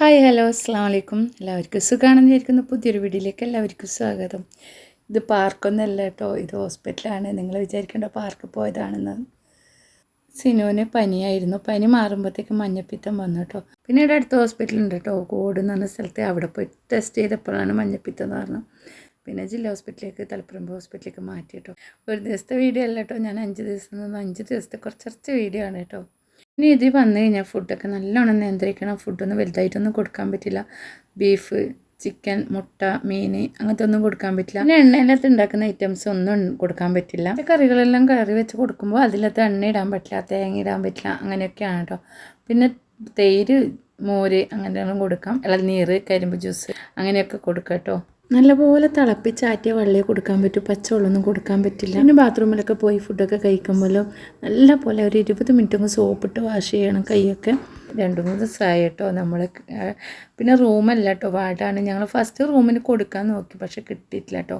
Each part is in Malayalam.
ഹായ് ഹലോ അസ്സാം വലൈക്കും. എല്ലാവർക്കും സുഖമാണെന്ന് വിചാരിക്കുന്ന പുതിയൊരു വീഡിയോയിലേക്ക് എല്ലാവർക്കും സ്വാഗതം. ഇത് പാർക്കൊന്നല്ല കേട്ടോ, ഇത് ഹോസ്പിറ്റലാണ്. നിങ്ങൾ വിചാരിക്കേണ്ട പാർക്ക് പോയതാണെന്ന്. സിനുവിന് പനിയായിരുന്നു. പനി മാറുമ്പോഴത്തേക്കും മഞ്ഞപ്പിത്തം വന്നു കേട്ടോ. പിന്നെ ഇവിടെ അടുത്ത ഹോസ്പിറ്റലുണ്ട് കേട്ടോ, കോട് എന്ന് പറഞ്ഞ സ്ഥലത്ത്. അവിടെ പോയി ടെസ്റ്റ് ചെയ്തപ്പോഴാണ് മഞ്ഞപ്പിത്തം എന്ന് പറഞ്ഞു. പിന്നെ ജില്ലാ ഹോസ്പിറ്റലിലേക്ക് തലപ്പുറം ഹോസ്പിറ്റലിലേക്ക് മാറ്റി കേട്ടോ. ഒരു ദിവസത്തെ വീഡിയോ അല്ല കേട്ടോ, ഞാൻ 5 ദിവസം നിന്ന് 5 ദിവസത്തെ കുറച്ച് വീഡിയോ ആണ് കേട്ടോ. ഇനി ഇതിൽ വന്നു കഴിഞ്ഞാൽ ഫുഡൊക്കെ നല്ലോണം നിയന്ത്രിക്കണം. ഫുഡൊന്നും വലുതായിട്ടൊന്നും കൊടുക്കാൻ പറ്റില്ല. ബീഫ്, ചിക്കൻ, മുട്ട, മീൻ അങ്ങനത്തെ ഒന്നും കൊടുക്കാൻ പറ്റില്ല. പിന്നെ എണ്ണയിലത്ത് ഉണ്ടാക്കുന്ന ഐറ്റംസ് ഒന്നും കൊടുക്കാൻ പറ്റില്ല. കറികളെല്ലാം കറി വെച്ച് കൊടുക്കുമ്പോൾ അതിലത്ത് എണ്ണ ഇടാൻ പറ്റില്ല, തേങ്ങ ഇടാൻ പറ്റില്ല, അങ്ങനെയൊക്കെയാണ് കേട്ടോ. പിന്നെ തൈര്, മോര് അങ്ങനെയൊന്നും കൊടുക്കാം. ഇളനീർ, കരിമ്പ് ജ്യൂസ് അങ്ങനെയൊക്കെ കൊടുക്കാം കേട്ടോ. നല്ലപോലെ തിളപ്പിച്ചാറ്റിയ വെള്ളമേ കൊടുക്കാൻ പറ്റൂ, പച്ചവെള്ളമൊന്നും കൊടുക്കാൻ പറ്റില്ല. പിന്നെ ബാത്റൂമിലൊക്കെ പോയി ഫുഡൊക്കെ കഴിക്കുമ്പോഴും നല്ല പോലെ ഒരു 20 മിനിറ്റ് സോപ്പിട്ട് വാഷ് ചെയ്യണം കൈയൊക്കെ. 2-3 ദിവസമായി കേട്ടോ നമ്മൾ. പിന്നെ റൂമല്ല കേട്ടോ, വാർഡാണ്. ഞങ്ങൾ ഫസ്റ്റ് റൂമിന് കൊടുക്കാൻ നോക്കി, പക്ഷെ കിട്ടിയിട്ടില്ല കേട്ടോ.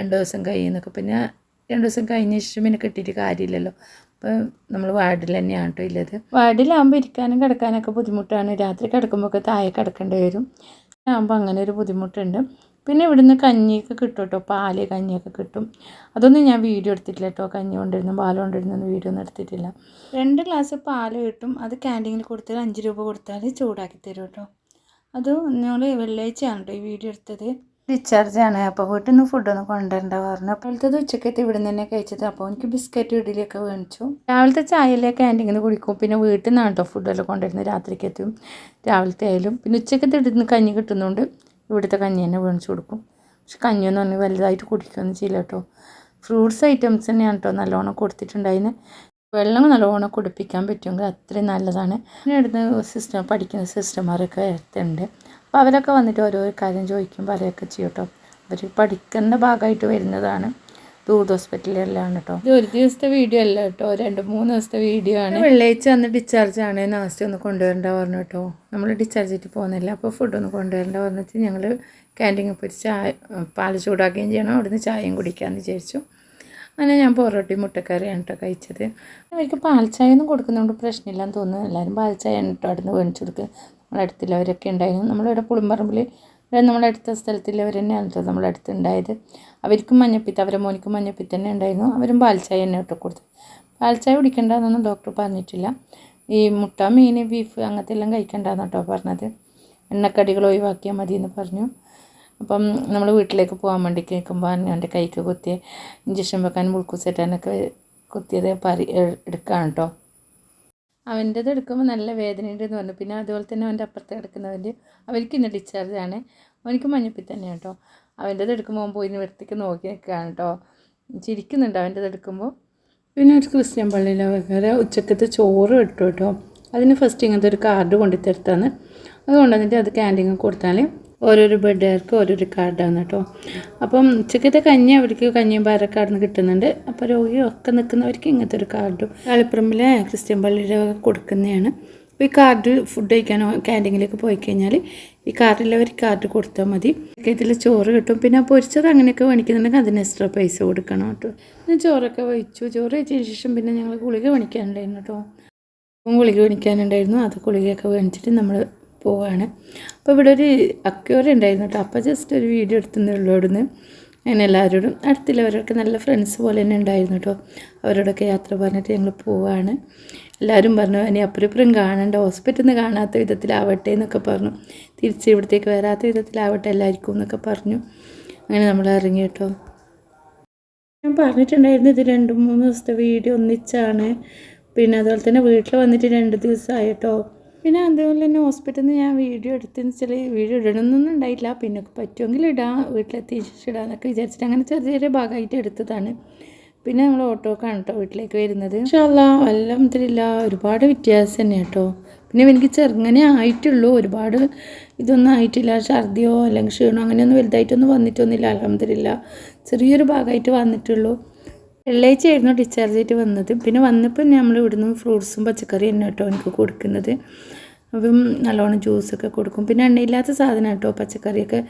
2 ദിവസം കഴിയുന്നൊക്കെ. പിന്നെ 2 ദിവസം കഴിഞ്ഞ ശേഷം പിന്നെ കിട്ടിയിട്ട് കാര്യമില്ലല്ലോ. അപ്പോൾ നമ്മൾ വാർഡിൽ തന്നെയാണ് കേട്ടോ ഉള്ളത്. വാർഡിലാകുമ്പോൾ ഇരിക്കാനും കിടക്കാനൊക്കെ ബുദ്ധിമുട്ടാണ്. രാത്രി കിടക്കുമ്പോഴൊക്കെ താഴെ കിടക്കേണ്ടി വരും. ആകുമ്പോൾ അങ്ങനെ ഒരു ബുദ്ധിമുട്ടുണ്ട്. പിന്നെ ഇവിടുന്ന് കഞ്ഞിയൊക്കെ കിട്ടും കേട്ടോ, പാല് കഞ്ഞിയൊക്കെ കിട്ടും. അതൊന്നും ഞാൻ വീഡിയോ എടുത്തിട്ടില്ല കേട്ടോ. കഞ്ഞി കൊണ്ടിരുന്നു, പാൽ കൊണ്ടിരുന്നൊന്നും വീഡിയോ ഒന്നും എടുത്തിട്ടില്ല. 2 ഗ്ലാസ് പാല് കിട്ടും. അത് ക്യാൻറ്റീനിൽ കൊടുത്താൽ 5 രൂപ കൊടുത്താൽ ചൂടാക്കി തരും കേട്ടോ. അത് ഞങ്ങൾ വെള്ളിയാഴ്ചയാണ് കേട്ടോ ഈ വീഡിയോ എടുത്തത്. ഡിസ്ചാർജാണ്. അപ്പോൾ വീട്ടിൽ നിന്ന് ഫുഡൊന്നും കൊണ്ടുവരേണ്ട പറഞ്ഞു. അപ്പോഴത്തത് ഉച്ചക്കത്തെ ഇവിടെ നിന്ന് തന്നെ കഴിച്ചത്. അപ്പോൾ എനിക്ക് ബിസ്ക്കറ്റ് ഇഡലിയൊക്കെ മേടിച്ചു. രാവിലത്തെ ചായയിലെ ക്യാൻറ്റീനിൽ നിന്ന് കുടിക്കും. പിന്നെ വീട്ടിൽ നിന്നാണ് കേട്ടോ ഫുഡെല്ലാം കൊണ്ടുവരുന്നത്. രാത്രിക്കെത്തും, രാവിലത്തെ ആയാലും. പിന്നെ ഉച്ചക്കത്തെ ഇടുന്ന കഞ്ഞി കിട്ടുന്നുണ്ട്. ഇവിടുത്തെ കഞ്ഞി തന്നെ മേടിച്ചു കൊടുക്കും. പക്ഷെ കഞ്ഞിയൊന്നും പറഞ്ഞ് വലുതായിട്ട് കുടിക്കുകയൊന്നും ചെയ്യില്ല കേട്ടോ. ഫ്രൂട്ട്സ് ഐറ്റംസ് തന്നെയാണ് കേട്ടോ നല്ലോണം കൊടുത്തിട്ടുണ്ടായിന്. വെള്ളം നല്ലോണം കുടിപ്പിക്കാൻ പറ്റുമെങ്കിൽ അത്രയും നല്ലതാണ്. പിന്നെ ഇവിടുന്ന് പഠിക്കുന്ന സിസ്റ്റർമാരൊക്കെ എത്തുന്നുണ്ട്. അപ്പോൾ അവരൊക്കെ വന്നിട്ട് ഓരോ കാര്യം ചോദിക്കും, പറയുകയൊക്കെ ചെയ്യും കേട്ടോ. അവർ പഠിക്കുന്ന ഭാഗമായിട്ട് വരുന്നതാണ്. ദൂത് ഹോസ്പിറ്റലിലാണ് കേട്ടോ. ഇത് ഒരു ദിവസത്തെ വീഡിയോ അല്ല കേട്ടോ, 2-3 ദിവസത്തെ വീഡിയോ ആണ്. വെള്ളിയാഴ്ച അന്ന് ഡിസ്ചാർജ് ആണ്. നാസ്തി ഒന്ന് കൊണ്ടുവരേണ്ട പറഞ്ഞു കേട്ടോ. നമ്മൾ ഡിസ്ചാർജ് ചെയ്തിട്ട് പോകുന്നില്ല. അപ്പോൾ ഫുഡൊന്ന് കൊണ്ടുവരേണ്ട പറഞ്ഞിട്ട് ഞങ്ങൾ ക്യാൻറ്റീനിൽ പോയി ചായ, പാൽ ചൂടാക്കുകയും ചെയ്യണം, അവിടുന്ന് ചായയും കുടിക്കാമെന്ന് വിചാരിച്ചു. അങ്ങനെ ഞാൻ പൊറോട്ടയും മുട്ടക്കറിയാണ് കേട്ടോ കഴിച്ചത്. അവർക്ക് പാൽ ചായ ഒന്നും കൊടുക്കുന്നതുകൊണ്ട് പ്രശ്നമില്ലെന്ന് തോന്നുന്നു. എല്ലാവരും പാൽ ചായ കേട്ടോ അവിടുന്ന് മേടിച്ചു കൊടുക്കുക. നമ്മളടുത്തുള്ളവരൊക്കെ ഉണ്ടായിരുന്നു. നമ്മളിവിടെ പുളിമ്പറമ്പിൽ നമ്മുടെ അടുത്ത സ്ഥലത്തുള്ളവർ തന്നെയാണ് കേട്ടോ നമ്മുടെ അടുത്തുണ്ടായത്. അവർക്കും മഞ്ഞപ്പിത്തം, അവരെ മോനിക്കും മഞ്ഞപ്പിത്തം തന്നെ ഉണ്ടായിരുന്നു. അവരും പാൽ ചായ തന്നെ കേട്ടോ കൊടുത്തു. പാൽ ചായ കുടിക്കണ്ടെന്നൊന്നും ഡോക്ടർ പറഞ്ഞിട്ടില്ല. ഈ മുട്ട, മീൻ, ബീഫ് അങ്ങനത്തെ എല്ലാം കഴിക്കണ്ടെന്ന് കേട്ടോ പറഞ്ഞത്. എണ്ണക്കടികൾ ഒഴിവാക്കിയാൽ മതി എന്ന് പറഞ്ഞു. അപ്പം നമ്മൾ വീട്ടിലേക്ക് പോകാൻ വേണ്ടി കേൾക്കുമ്പോൾ എൻ്റെ കൈക്ക് കുത്തിയ ഇഞ്ചക്ഷൻ വെക്കാൻ മുൾക്കൂസെറ്റാനൊക്കെ കുത്തിയത് എടുക്കുകയാണ് കേട്ടോ. അവൻ്റെത് എടുക്കുമ്പോൾ നല്ല വേദനയുണ്ടെന്ന് പറഞ്ഞു. പിന്നെ അതുപോലെ തന്നെ അവൻ്റെ അപ്പുറത്ത് കിടക്കുന്നവൻ്റെ അവർക്ക് ഇന്ന് ഡിസ്ചാർജാണ്. അവനിക്ക് മഞ്ഞപ്പിത്തം തന്നെയാണ് കേട്ടോ. അവൻ്റെത് എടുക്കുമ്പോൾ പോയി വൃത്തിക്ക് നോക്കി നിൽക്കുകയാണ് കേട്ടോ. ചിരിക്കുന്നുണ്ട് അവൻ്റെത് എടുക്കുമ്പോൾ. പിന്നെ ഒരു ക്രിസ്ത്യൻ പള്ളിയിലെ വകര ഉച്ചക്കത്തെ ചോറ് ഇട്ടു കേട്ടോ. അതിന് ഫസ്റ്റ് ഇങ്ങനത്തെ ഒരു കാർഡ് കൊണ്ടുത്തരുത്താണ്. അത് കൊണ്ടുവന്നിട്ട് അത് ക്യാൻറ്റീനിൽ കൊടുത്താൽ ഓരോരോ ബെഡുകാർക്ക് ഓരോരോ കാർഡാണ് കേട്ടോ. അപ്പം ഉച്ചക്കത്തെ കഞ്ഞി അവർക്ക് കഞ്ഞിയും പാരക്കാർഡിന് കിട്ടുന്നുണ്ട്. അപ്പോൾ രോഗിയൊക്കെ നിൽക്കുന്നവർക്ക് ഇങ്ങനത്തെ ഒരു കാർഡും തളിപ്പറമ്പിലെ ക്രിസ്ത്യൻ പള്ളിയിലെ കൊടുക്കുന്നതാണ്. അപ്പോൾ ഈ കാർഡ് ഫുഡ് കഴിക്കാനോ ക്യാൻറ്റീനിലേക്ക് പോയി കഴിഞ്ഞാൽ ഈ കാർഡിലവർ കാർഡ് കൊടുത്താൽ മതി. ഇതിൽ ചോറ് കിട്ടും. പിന്നെ പൊരിച്ചത് അങ്ങനെയൊക്കെ മേടിക്കുന്നുണ്ടെങ്കിൽ അതിന് എക്സ്ട്രാ പൈസ കൊടുക്കണം കേട്ടോ. പിന്നെ ചോറൊക്കെ വഹിച്ചു. ചോറ് കഴിച്ചതിന് ശേഷം പിന്നെ ഞങ്ങൾ ഗുളിക മേടിക്കാനുണ്ടായിരുന്നു കേട്ടോ. ഗുളിക മേടിക്കാനുണ്ടായിരുന്നു. അത് ഗുളികയൊക്കെ മേടിച്ചിട്ട് നമ്മൾ പോവാണ്. അപ്പോൾ ഇവിടെ ഒരു അക്വേറിയം ഉണ്ടായിരുന്നു കേട്ടോ. അപ്പോൾ ജസ്റ്റ് ഒരു വീഡിയോ എടുത്തുള്ളൂ അവിടുന്ന്. അങ്ങനെ എല്ലാവരോടും അടുത്തുള്ളവരൊക്കെ നല്ല ഫ്രണ്ട്സ് പോലെ തന്നെ ഉണ്ടായിരുന്നു കേട്ടോ. അവരോടൊക്കെ യാത്ര പറഞ്ഞിട്ട് ഞങ്ങൾ പോവാണ്. എല്ലാവരും പറഞ്ഞു ഇനി അപ്പുറം കാണണ്ട, ഹോസ്പിറ്റലിൽ നിന്ന് കാണാത്ത വിധത്തിലാവട്ടെ എന്നൊക്കെ പറഞ്ഞു. തിരിച്ച് ഇവിടത്തേക്ക് വരാത്ത വിധത്തിലാവട്ടെ എല്ലാവർക്കും എന്നൊക്കെ പറഞ്ഞു. അങ്ങനെ നമ്മൾ ഇറങ്ങി കേട്ടോ. ഞാൻ പറഞ്ഞിട്ടുണ്ടായിരുന്നു ഇത് 2-3 ദിവസത്തെ വീഡിയോ ഒന്നിച്ചാണ്. പിന്നെ അതുപോലെ തന്നെ വീട്ടിൽ വന്നിട്ട് 2 ദിവസമായി കേട്ടോ. പിന്നെ അതുപോലെ തന്നെ ഹോസ്പിറ്റലിൽ നിന്ന് ഞാൻ വീഡിയോ എടുത്തെന്ന് വെച്ചാൽ വീഡിയോ ഇടണമെന്നൊന്നും ഉണ്ടായില്ല. പിന്നെ പറ്റുമെങ്കിൽ ഇടാം, വീട്ടിലെത്തി ഇടാമെന്നൊക്കെ വിചാരിച്ചിട്ട് അങ്ങനെ ചെറിയ ഭാഗമായിട്ട് എടുത്തതാണ്. പിന്നെ നമ്മൾ ഓട്ടോക്കാണ് കേട്ടോ വീട്ടിലേക്ക് വരുന്നത്. ഇൻഷാ അല്ലാഹ് അൽഹംദുലില്ല ഒരുപാട് വ്യത്യാസം തന്നെ കേട്ടോ. പിന്നെ എനിക്ക് ചെറുങ്ങനെ ആയിട്ടുള്ളൂ, ഒരുപാട് ഇതൊന്നും ആയിട്ടില്ല. ഛർദിയോ അല്ലെങ്കിൽ ക്ഷീണോ അങ്ങനെയൊന്നും വലുതായിട്ടൊന്നും വന്നിട്ടൊന്നുമില്ല. അൽഹംദുലില്ല ചെറിയൊരു ഭാഗമായിട്ട് വന്നിട്ടുള്ളൂ. വെള്ളിയാഴ്ച ആയിരുന്നു ഡിസ്ചാർജ് ആയിട്ട് വന്നത്. പിന്നെ വന്നപ്പോൾ നമ്മൾ ഇവിടുന്ന് ഫ്രൂട്ട്സും പച്ചക്കറിയും തന്നെ കേട്ടോ എനിക്ക് കൊടുക്കുന്നത്. അപ്പം നല്ലോണം ജ്യൂസൊക്കെ കൊടുക്കും. പിന്നെ എണ്ണയില്ലാത്ത സാധനം കേട്ടോ, പച്ചക്കറിയൊക്കെ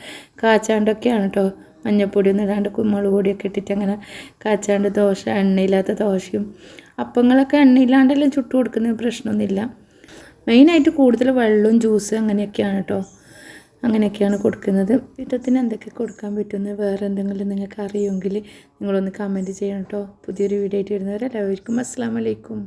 കാച്ചാണ്ടൊക്കെയാണ് കേട്ടോ. മഞ്ഞൾപ്പൊടി ഒന്നും ഇടാണ്ട് മുളക് പൊടിയൊക്കെ ഇട്ടിട്ട് അങ്ങനെ കാച്ചാണ്ട് ദോശ, എണ്ണയില്ലാത്ത ദോശയും അപ്പങ്ങളൊക്കെ എണ്ണയില്ലാണ്ടെല്ലാം ചുട്ടു കൊടുക്കുന്നത് പ്രശ്നമൊന്നുമില്ല. മെയിനായിട്ട് കൂടുതൽ വെള്ളവും ജ്യൂസ് അങ്ങനെയൊക്കെയാണ് കേട്ടോ. അങ്ങനെയൊക്കെയാണ് കൊടുക്കുന്നത്. പിറ്റത്തിന് എന്തൊക്കെ കൊടുക്കാൻ പറ്റുമെന്ന് വേറെ എന്തെങ്കിലും നിങ്ങൾക്ക് അറിയുമെങ്കിൽ നിങ്ങളൊന്ന് കമൻറ്റ് ചെയ്യണം കേട്ടോ. പുതിയൊരു വീഡിയോ ആയിട്ട് വരുന്നവരെ എല്ലാവർക്കും അസ്സലാമു അലൈക്കും.